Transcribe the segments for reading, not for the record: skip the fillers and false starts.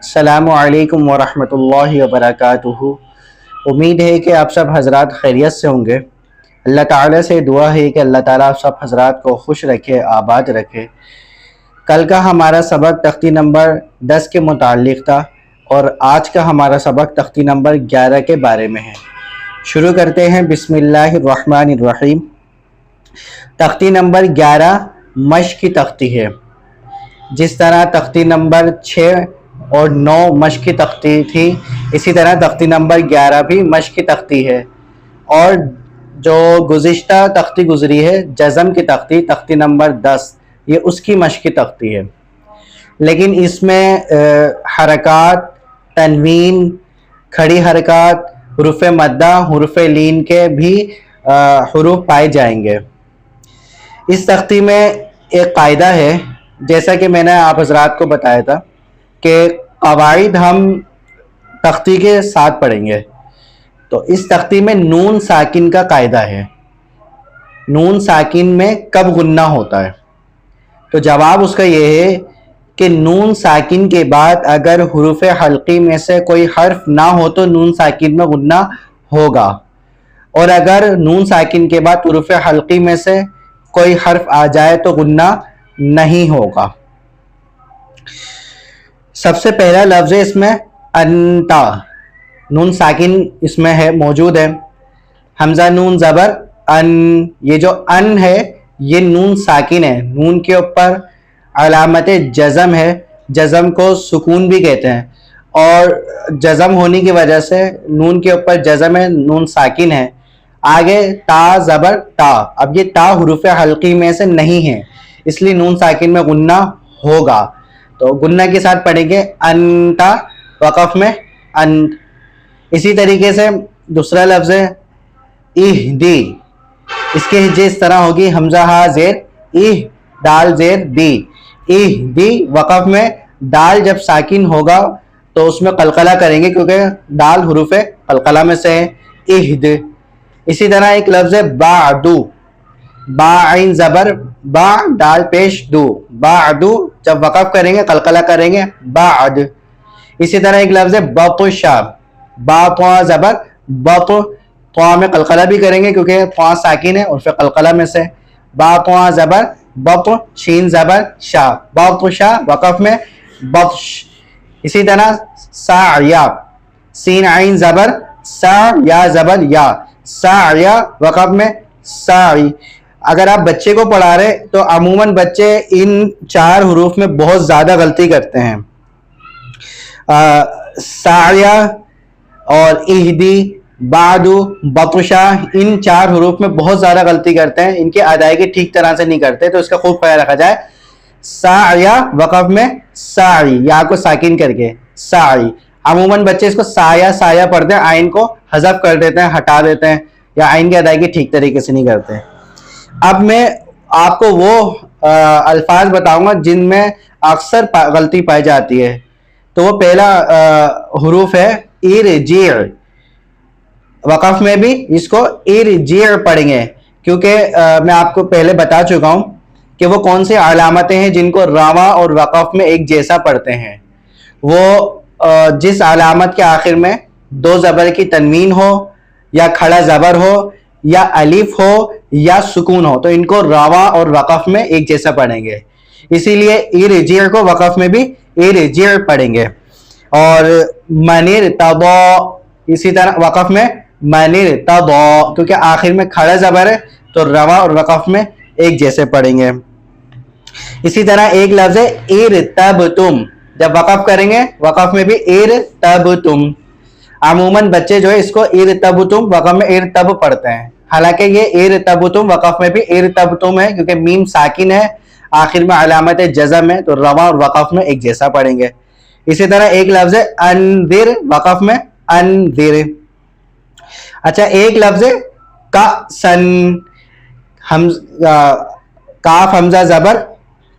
السلام علیکم ورحمۃ اللہ وبرکاتہ۔ امید ہے کہ آپ سب حضرات خیریت سے ہوں گے۔ اللہ تعالیٰ سے دعا ہے کہ اللہ تعالیٰ آپ سب حضرات کو خوش رکھے، آباد رکھے۔ کل کا ہمارا سبق تختی نمبر 10 کے متعلق تھا اور آج کا ہمارا سبق تختی نمبر 11 کے بارے میں ہے۔ شروع کرتے ہیں، بسم اللہ الرحمن الرحیم۔ تختی نمبر 11 مشق کی تختی ہے۔ جس طرح تختی نمبر 6 اور 9 مشق کی تختی تھی، اسی طرح تختی نمبر 11 بھی مشق کی تختی ہے۔ اور جو گزشتہ تختی گزری ہے جزم کی تختی، تختی نمبر 10، یہ اس کی مشق کی تختی ہے، لیکن اس میں حرکات، تنوین، کھڑی حرکات، حروف مدہ، حروف لین کے بھی حروف پائے جائیں گے۔ اس تختی میں ایک قاعدہ ہے، جیسا کہ میں نے آپ حضرات کو بتایا تھا کہ قواعد ہم تختی کے ساتھ پڑھیں گے۔ تو اس تختی میں نون ساکن کا قاعدہ ہے۔ نون ساکن میں کب غنہ ہوتا ہے؟ تو جواب اس کا یہ ہے کہ نون ساکن کے بعد اگر حروف حلقی میں سے کوئی حرف نہ ہو تو نون ساکن میں غنہ ہوگا، اور اگر نون ساکن کے بعد حروف حلقی میں سے کوئی حرف آ جائے تو غنہ نہیں ہوگا۔ سب سے پہلا لفظ ہے اس میں انتا، نون ساکن اس میں ہے، موجود ہے۔ حمزہ نون زبر ان، یہ جو ان ہے یہ نون ساکن ہے، نون کے اوپر علامت جزم ہے، جزم کو سکون بھی کہتے ہیں، اور جزم ہونے کی وجہ سے نون کے اوپر جزم ہے، نون ساکن ہے۔ آگے تا زبر تا، اب یہ تا حروف حلقی میں سے نہیں ہے، اس لیے نون ساکن میں غنہ ہوگا، تو غنہ کے ساتھ پڑھیں گے انتا، وقف میں انت۔ اسی طریقے سے دوسرا لفظ ہے اہدی، اس کے ہجے اس طرح ہوگی، حمزہ ہا زیر اہ، دال زیر دی، اہدی، وقف میں دال جب ساکن ہوگا تو اس میں قلقلہ کریں گے کیونکہ دال حروف قلقلہ میں سے ہے، اہد۔ اسی طرح ایک لفظ ہے بعدو، با عین زبر با، دال پیش دو، بعدو، جب وقف کریں گے قلقلہ کریں گے بعد۔ اسی طرح ایک لفظ ہے بطشا، با طوا زبر بط، طوا میں قلقلہ بھی کریں گے کیونکہ طوا ساکن ہے اور پھر قلقلہ میں سے، با طوا زبر بط، شین زبر شا، بطشا، وقف میں بطش۔ اسی طرح سعیا، سین عین زبر سا، یا زبر یا، سعیا، وقف میں سعی۔ اگر آپ بچے کو پڑھا رہے تو عموماً بچے ان 4 حروف میں بہت زیادہ غلطی کرتے ہیں، سعیا اور اہدی، بعدو، بطشا، ان 4 حروف میں بہت زیادہ غلطی کرتے ہیں، ان کی ادائیگی ٹھیک طرح سے نہیں کرتے، تو اس کا خوب خیال رکھا جائے۔ سعیا، وقف میں سعی، یا کو ساکن کر کے سعی۔ عموماً بچے اس کو سایہ سایہ پڑھتے ہیں، آئین کو حذف کر دیتے ہیں، ہٹا دیتے ہیں، یا آئین کی ادائیگی ٹھیک طریقے سے نہیں کرتے۔ اب میں آپ کو وہ الفاظ بتاؤں گا جن میں اکثر غلطی پائی جاتی ہے۔ تو وہ پہلا حروف ہے ارجع، وقف میں بھی اس کو ارجع پڑھیں گے، کیونکہ میں آپ کو پہلے بتا چکا ہوں کہ وہ کون سی علامتیں ہیں جن کو رواں اور وقف میں ایک جیسا پڑھتے ہیں۔ وہ جس علامت کے آخر میں 2 زبر کی تنوین ہو، یا کھڑا زبر ہو، یا الف ہو، یا سکون ہو، تو ان کو رواں اور وقف میں ایک جیسا پڑھیں گے، اسی لیے ارجع کو وقف میں بھی ارجع پڑھیں گے۔ اور منر تضا، اسی طرح وقف میں منر تضا، کیونکہ آخر میں کھڑا زبر ہے تو رواں اور وقف میں ایک جیسے پڑھیں گے۔ اسی طرح ایک لفظ ہے ارتبتم، جب وقف کریں گے وقف میں بھی ارتبتم۔ عموماً بچے جو ہے اس کو ارتبتم وقف میں ارتب پڑھتے ہیں، حالانکہ یہ ارتبتم وقف میں بھی ارتبتم ہے، کیونکہ میم ساکن ہے، آخر میں علامت جزم ہے، تو رواں اور وقف میں ایک جیسا پڑھیں گے۔ اسی طرح ایک لفظ ہے انذر، وقف میں انذر۔ اچھا، ایک لفظ ہے کأسن، کاف حمزہ زبر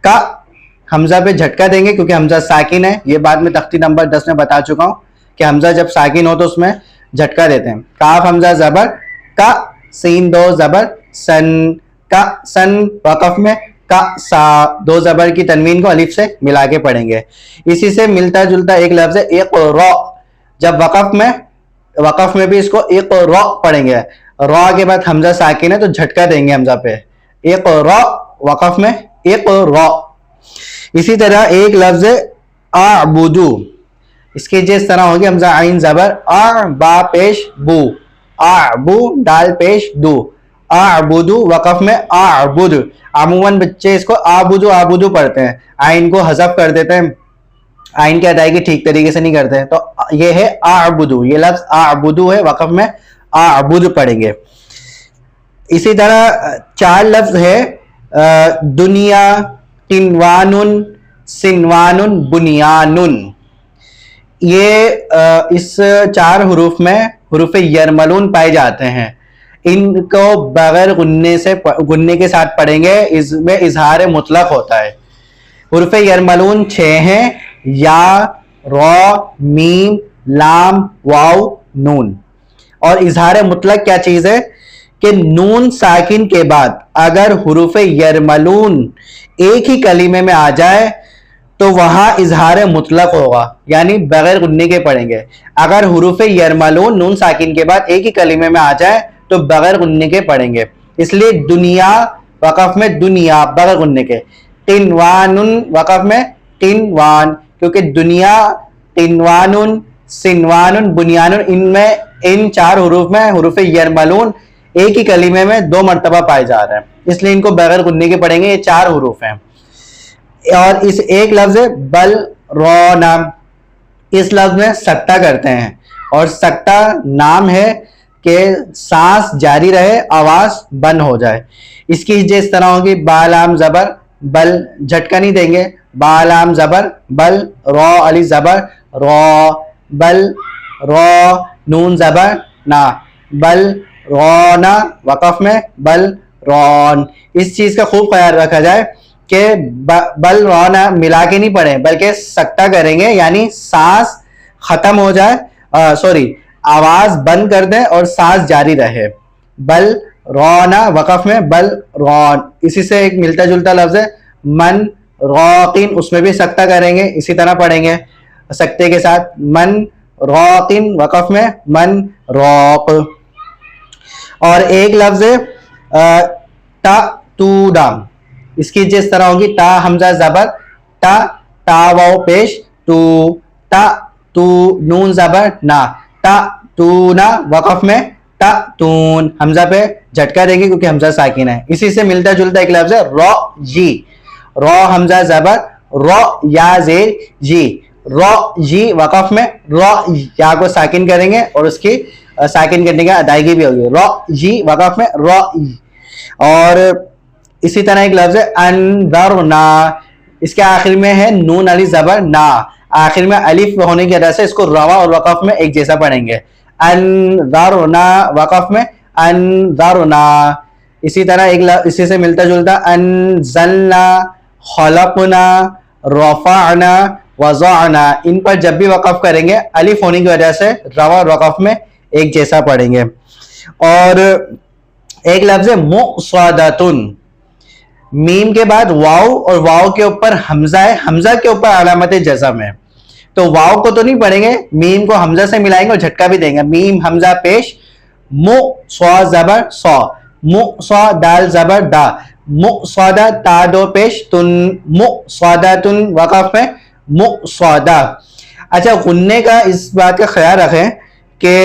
کا، حمزہ پہ جھٹکا دیں گے کیونکہ حمزہ ساکن ہے، یہ بات میں تختی نمبر 10 میں بتا چکا ہوں کہ حمزہ جب ساکن ہو تو اس میں جھٹکا دیتے ہیں۔ کاف حمزہ زبر کا، سین 2 زبر سن، کا سن، وقف میں کا سا, دو زبر کی تنوین کو الف سے ملا کے پڑھیں گے. اسی سے ملتا جلتا ایک لفظ ہے اقرا. جب وقف میں بھی اس کو اقرا پڑھیں گے, را کے بعد حمزہ ساکن ہے تو جھٹکا دیں گے حمزہ پہ, اقرا وقف میں اقرا. اسی طرح ایک لفظ ہے اعبدو, اس کی جس طرح ہوگی حمزہ عین زبر ا با پیش بو, اعبو دال پیش دو, اعبدو وقف میں اعبد. عموماً بچے اس کو آبدو پڑھتے ہیں, عین کو حذف کر دیتے ہیں, عین کی ادائیگی ٹھیک طریقے سے نہیں کرتے ہیں. تو یہ ہے اعبدو, یہ لفظ اعبدو ہے, وقف میں اعبد پڑھیں گے. اسی طرح 4 لفظ ہے دنیا, قنوان, سنوان, بنیان. یہ اس 4 حروف میں حروف یرملون پائے جاتے ہیں. ان کو بغیر غننے کے ساتھ پڑھیں گے, اس میں اظہار مطلق ہوتا ہے. حروف یرملون 6 ہیں, یا, را, میم, لام, واو, نون. اور اظہار مطلق کیا چیز ہے کہ نون ساکن کے بعد اگر حروف یرملون ایک ہی کلمے میں آ جائے تو وہاں اظہار مطلق ہوگا, یعنی بغیر غننے کے پڑھیں گے. اگر حروف یرملون نون ساکن کے بعد ایک ہی کلمے میں آ جائے تو بغیر غننے کے پڑھیں گے. اس لیے دنیا وقف میں دنیا بغیر غننے کے, قنوان وقف میں قنوان, کیونکہ دنیا, قنوان, سنوان, بنیان, ان 4 حروف میں حروف یرملون ایک ہی کلمے میں 2 مرتبہ پائے جا رہے ہیں, اس لیے ان کو بغیر غننے کے پڑھیں گے. یہ 4 حروف ہیں. اور اس ایک لفظ ہے بل رونا, اس لفظ میں سکتہ کرتے ہیں, اور سکتہ نام ہے کہ سانس جاری رہے, آواز بند ہو جائے. اس کی جس طرح ہوگی بالام زبر بل, جھٹکا نہیں دیں گے, بالام زبر بل, رو علی زبر رو, بل رو, نون زبر نا, بل رونا وقف میں بل رون. اس چیز کا خوب خیال رکھا جائے کہ بل رونا ملا کے نہیں پڑھیں بلکہ سکتہ کریں گے, یعنی سانس ختم ہو جائے, آواز بند کر دیں اور سانس جاری رہے. بل رونا وقف میں بل رون. اسی سے ایک ملتا جلتا لفظ ہے من روقین, اس میں بھی سکتہ کریں گے, اسی طرح پڑھیں گے سکتے کے ساتھ, من روقین وقف میں من روق. اور ایک لفظ ہے تا تودا, اس کی جس طرح ہوگی تا حمزہ زبر تا, تا واو پیش تو, تا تو, نون زبر نا, تا تونا وقف میں تا تون, حمزہ پہ جھٹکا دیں گے کیونکہ حمزہ ساکن ہے. اسی سے ملتا جلتا ایک لفظ ہے رو جی, رو حمزہ زبر رو یا زیر جی, رو جی وقف میں رو یا کو ساکن کریں گے اور اس کی ساکن کرنے کی ادائیگی بھی ہوگی, رو جی وقف میں رو. اور اسی طرح ایک لفظ ہے انذرنا, اس کے آخر میں ہے نون علی زبر نا, آخر میں الف ہونے کی وجہ سے اس کو روا اور وقف میں ایک جیسا پڑھیں گے, انذرنا وقف میں انذرنا. اسی طرح اسی سے ملتا جلتا انزلنا, خلقنا, رفعنا, وضعنا, ان پر جب بھی وقف کریں گے الف ہونے کی وجہ سے روا اور وقف میں ایک جیسا پڑھیں گے. اور ایک لفظ ہے مؤصدۃن, میم کے بعد واو اور واو کے اوپر حمزہ ہے, حمزہ کے اوپر علامت جزم ہے, تو واو کو تو نہیں پڑھیں گے, میم کو حمزہ سے ملائیں گے اور جھٹکا بھی دیں گے. میم حمزہ پیش, مو سو زبر سو, مو سو دال زبر دا, مؤصدہ تا دو پیش تن, مؤصدۃن وقف میں مؤصدہ. اچھا, غننے کا اس بات کا خیال رکھیں کہ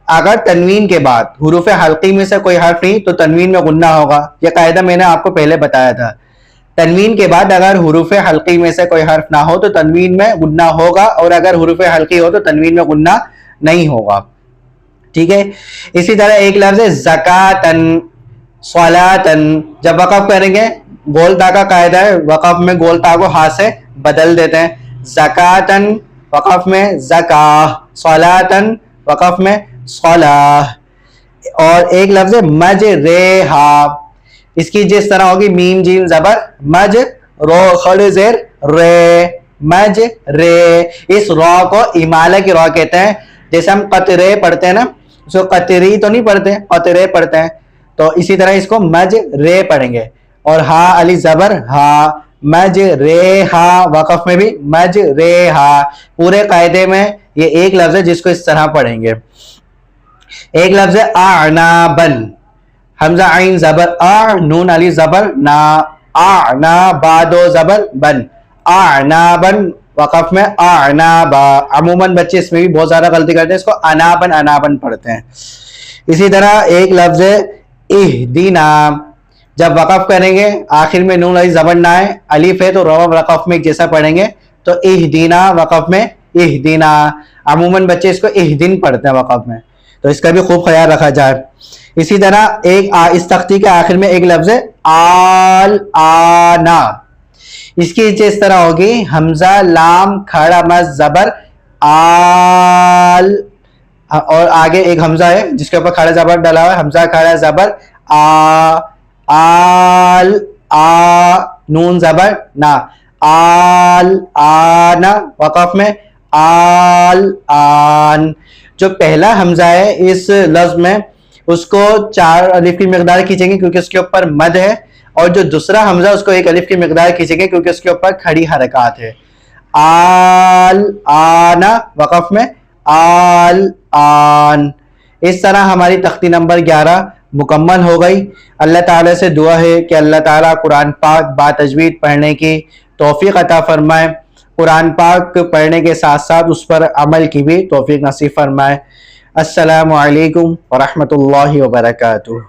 اگر تنوین کے بعد حروف حلقی میں سے کوئی حرف نہیں تو تنوین میں غنہ ہوگا. یہ قاعدہ میں نے آپ کو پہلے بتایا تھا. تنوین کے بعد اگر حروف حلقی میں سے کوئی حرف نہ ہو تو تنوین میں غنہ ہوگا, اور اگر حروف حلقی ہو تو تنوین میں غنہ نہیں ہوگا. ٹھیک ہے. اسی طرح ایک لفظ ہے زکاتن, صلاتن, جب وقف کریں گے گول تا کا قاعدہ ہے, وقف میں گول تا کو ہاتھ سے بدل دیتے ہیں, زکاتن وقف میں زکاہ, صلاتن وقف میں صلاح. اور ایک لفظ ہے مجریہا, اس کی جس طرح ہوگی میم جیم زبر مج, رو خڑ زیر رے, مج رے. اس رو کو امالہ کی رو کہتے ہیں. جیسے ہم قطرے پڑھتے ہیں نا, اس کو قطری تو نہیں پڑھتے, قطرے پڑھتے ہیں, تو اسی طرح اس کو مج رے پڑھیں گے. اور ہا علی زبر ہا، مجریہا وقف میں بھی مجریہا. پورے قاعدے میں یہ ایک لفظ ہے جس کو اس طرح پڑھیں گے. ایک لفظ ہے اعنابن، حمزہ عین زبر نون علی زبر نا، بادو زبر بن، اعنابن وقف میں اعنابا. عموماً بچے اس میں بھی بہت زیادہ غلطی کرتے ہیں، اس کو انابن پڑھتے ہیں. اسی طرح ایک لفظ ہے اہدینا، جب وقف کریں گے آخر میں نون علی زبر نہ ہے، الف ہے تو رو وقف میں ایک جیسا پڑھیں گے، تو اہدینا وقف میں اہدینا. عموماً بچے اس کو اہدین پڑھتے ہیں وقف میں، تو اس کا بھی خوب خیال رکھا جائے. اسی طرح ایک اس تختی کے آخر میں ایک لفظ ہے آنا، اس کی اس طرح ہوگی حمزہ لام کھڑا مز زبر آل، اور آگے ایک حمزہ ہے جس کے اوپر کھڑا زبر ڈلا ہوا ہے، حمزہ کھڑا زبر آل، نون زبر نا، آل آنا وقف میں آل آن. جو پہلا حمزہ ہے اس لفظ میں اس کو 4 الف کی مقدار کھینچیں گے کیونکہ اس کے اوپر مد ہے، اور جو دوسرا حمزہ اس کو 1 الف کی مقدار کھینچیں گے کیونکہ اس کے اوپر کھڑی حرکات ہے. آل آنا وقف میں آل آن. اس طرح ہماری تختی نمبر 11 مکمل ہو گئی. اللہ تعالیٰ سے دعا ہے کہ اللہ تعالیٰ قرآن پاک با تجوید پڑھنے کی توفیق عطا فرمائے، قرآن پاک پڑھنے کے ساتھ ساتھ اس پر عمل کی بھی توفیق نصیب فرمائے. السلام علیکم ورحمۃ اللہ وبرکاتہ.